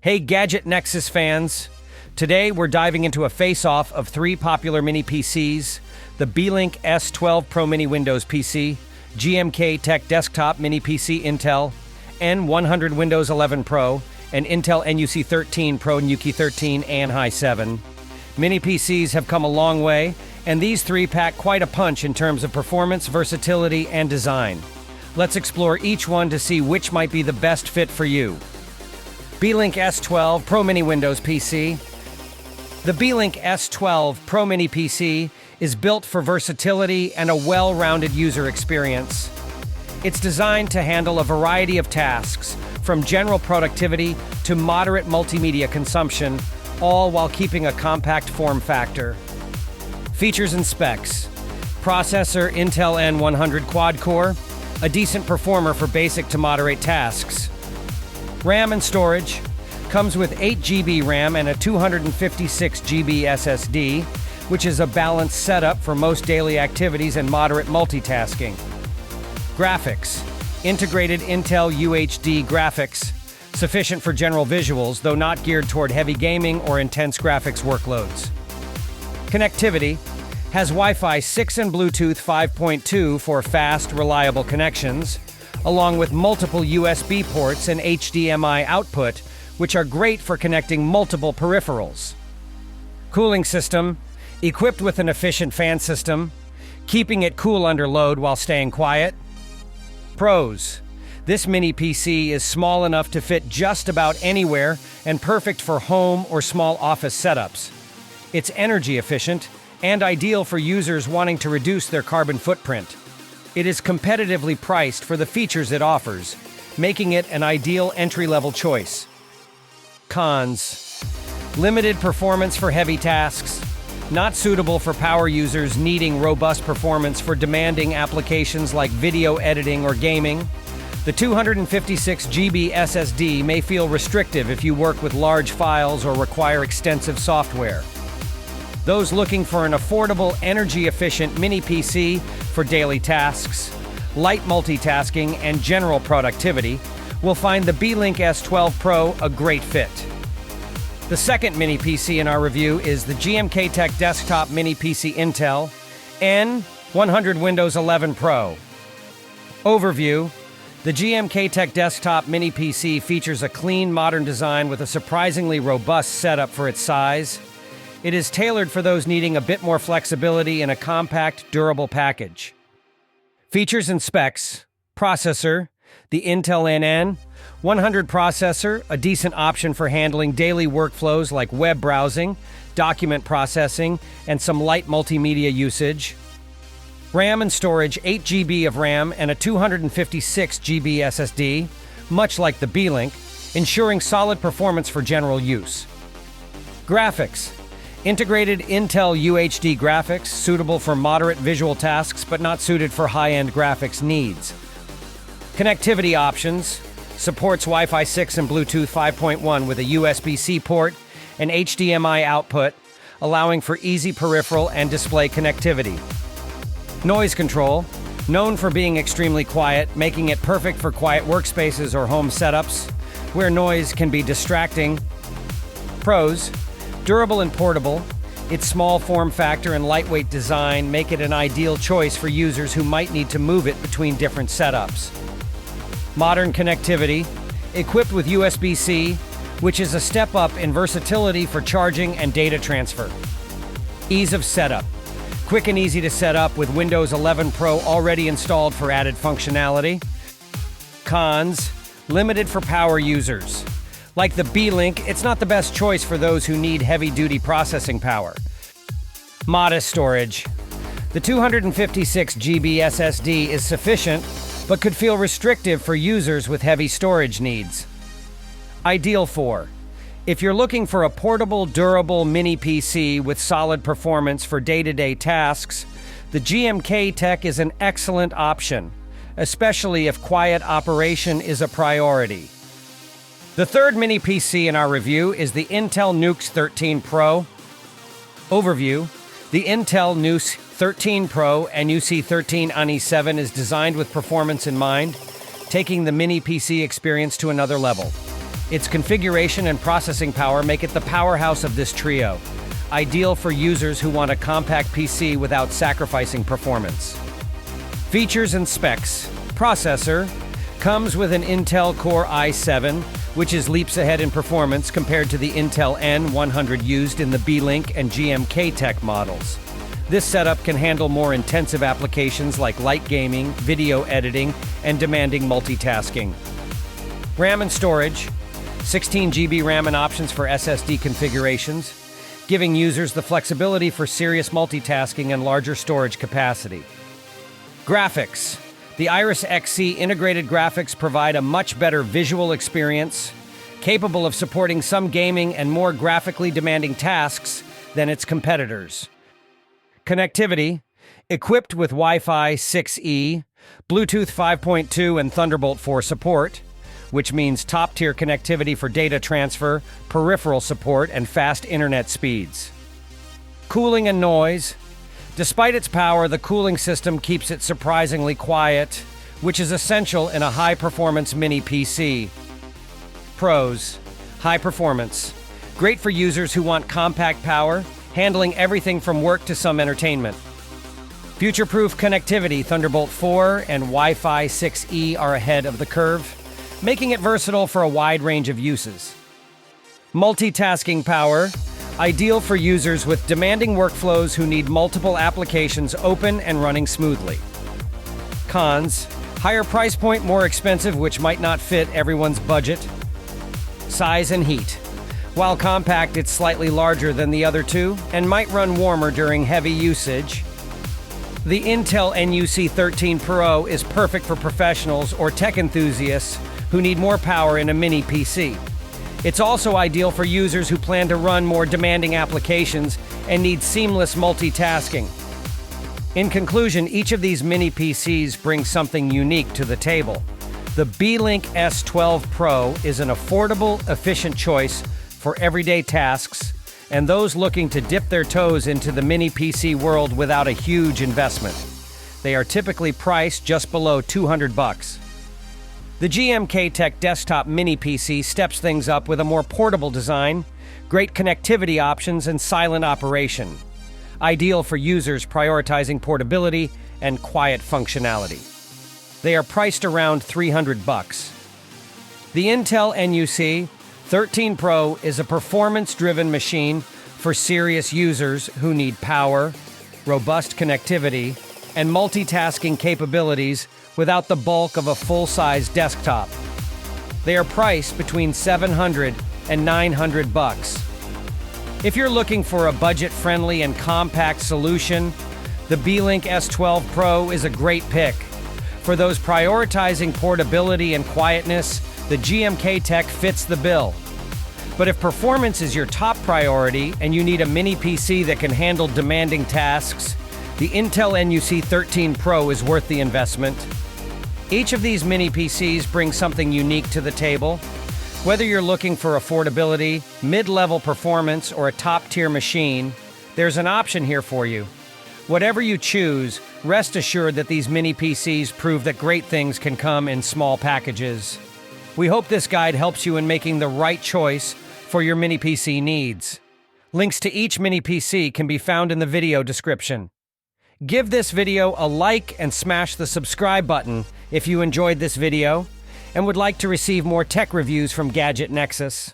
Hey Gadget Nexus fans! Today we're diving into a face-off of three popular mini PCs, the Beelink S12 Pro Mini Windows PC, GMK Tech Desktop Mini PC Intel, N100 Windows 11 Pro, and Intel NUC 13 Pro NUC 13 and i7. Mini PCs have come a long way, and these three pack quite a punch in terms of performance, versatility, and design. Let's explore each one to see which might be the best fit for you. Beelink S12 Pro Mini Windows PC. The Beelink S12 Pro Mini PC is built for versatility and a well-rounded user experience. It's designed to handle a variety of tasks, from general productivity to moderate multimedia consumption, all while keeping a compact form factor. Features and specs. Processor Intel N100 quad-core, a decent performer for basic to moderate tasks. RAM and storage. Comes with 8 GB RAM and a 256 GB SSD, which is a balanced setup for most daily activities and moderate multitasking. Graphics. Integrated Intel UHD graphics, sufficient for general visuals, though not geared toward heavy gaming or intense graphics workloads. Connectivity. Has Wi-Fi 6 and Bluetooth 5.2 for fast, reliable connections, along with multiple USB ports and HDMI output, which are great for connecting multiple peripherals. Cooling system. Equipped with an efficient fan system, keeping it cool under load while staying quiet. Pros. This mini PC is small enough to fit just about anywhere and perfect for home or small office setups. It's energy efficient and ideal for users wanting to reduce their carbon footprint. It is competitively priced for the features it offers, making it an ideal entry-level choice. Cons. Limited performance for heavy tasks. Not suitable for power users needing robust performance for demanding applications like video editing or gaming. The 256 GB SSD may feel restrictive if you work with large files or require extensive software. Those looking for an affordable, energy-efficient mini PC for daily tasks, light multitasking, and general productivity will find the Beelink S12 Pro a great fit. The second mini PC in our review is the GMK Tech Desktop Mini PC Intel N100 Windows 11 Pro. Overview. The GMK Tech Desktop Mini PC features a clean, modern design with a surprisingly robust setup for its size. It is tailored for those needing a bit more flexibility in a compact, durable package. Features and specs. Processor. The Intel NN100 processor, a decent option for handling daily workflows like web browsing, document processing, and some light multimedia usage. RAM and storage, 8 GB of RAM and a 256 GB SSD, much like the Beelink, ensuring solid performance for general use. Graphics. Integrated Intel UHD graphics, suitable for moderate visual tasks but not suited for high-end graphics needs. Connectivity options. Supports Wi-Fi 6 and Bluetooth 5.1 with a USB-C port and HDMI output, allowing for easy peripheral and display connectivity. Noise control. Known for being extremely quiet, making it perfect for quiet workspaces or home setups, where noise can be distracting. Pros. Durable and portable. Its small form factor and lightweight design make it an ideal choice for users who might need to move it between different setups. Modern connectivity. Equipped with USB-C, which is a step up in versatility for charging and data transfer. Ease of setup. Quick and easy to set up with Windows 11 Pro already installed for added functionality. Cons. Limited for power users. Like the Beelink, it's not the best choice for those who need heavy-duty processing power. Modest storage. The 256 GB SSD is sufficient, but could feel restrictive for users with heavy storage needs. Ideal for: if you're looking for a portable, durable mini PC with solid performance for day-to-day tasks, the GMK Tech is an excellent option, especially if quiet operation is a priority. The third mini PC in our review is the Intel NUC 13 Pro. Overview. The Intel NUC 13 Pro and NUC 13 on i7 is designed with performance in mind, taking the mini PC experience to another level. Its configuration and processing power make it the powerhouse of this trio, ideal for users who want a compact PC without sacrificing performance. Features and specs. Processor comes with an Intel Core i7, which is leaps ahead in performance compared to the Intel N100 used in the Beelink and GMK Tech models. This setup can handle more intensive applications like light gaming, video editing, and demanding multitasking. RAM and storage. 16 GB RAM and options for SSD configurations, giving users the flexibility for serious multitasking and larger storage capacity. Graphics. The Iris Xe integrated graphics provide a much better visual experience, capable of supporting some gaming and more graphically demanding tasks than its competitors. Connectivity. Equipped with Wi-Fi 6E, Bluetooth 5.2 and Thunderbolt 4 support, which means top-tier connectivity for data transfer, peripheral support, and fast internet speeds. Cooling and noise. Despite its power, the cooling system keeps it surprisingly quiet, which is essential in a high-performance mini PC. Pros. High performance. Great for users who want compact power, handling everything from work to some entertainment. Future-proof connectivity. Thunderbolt 4 and Wi-Fi 6E are ahead of the curve, making it versatile for a wide range of uses. Multitasking power, ideal for users with demanding workflows who need multiple applications open and running smoothly. Cons, higher price point, more expensive, which might not fit everyone's budget. Size and heat. While compact, it's slightly larger than the other two and might run warmer during heavy usage. The Intel NUC13 Pro is perfect for professionals or tech enthusiasts who need more power in a mini PC. It's also ideal for users who plan to run more demanding applications and need seamless multitasking. In conclusion, each of these mini PCs brings something unique to the table. The Beelink S12 Pro is an affordable, efficient choice for everyday tasks and those looking to dip their toes into the mini PC world without a huge investment. They are typically priced just below $200. The GMK Tech Desktop Mini PC steps things up with a more portable design, great connectivity options, and silent operation. Ideal for users prioritizing portability and quiet functionality. They are priced around $300. The Intel NUC 13 Pro is a performance-driven machine for serious users who need power, robust connectivity, and multitasking capabilities without the bulk of a full-size desktop. They are priced between $700 and $900. If you're looking for a budget-friendly and compact solution, the Beelink S12 Pro is a great pick. For those prioritizing portability and quietness, the GMK Tech fits the bill. But if performance is your top priority and you need a mini PC that can handle demanding tasks, the Intel NUC 13 Pro is worth the investment. Each of these mini PCs brings something unique to the table. Whether you're looking for affordability, mid-level performance, or a top-tier machine, there's an option here for you. Whatever you choose, rest assured that these mini PCs prove that great things can come in small packages. We hope this guide helps you in making the right choice for your mini PC needs. Links to each mini PC can be found in the video description. Give this video a like and smash the subscribe button if you enjoyed this video and would like to receive more tech reviews from Gadget Nexus.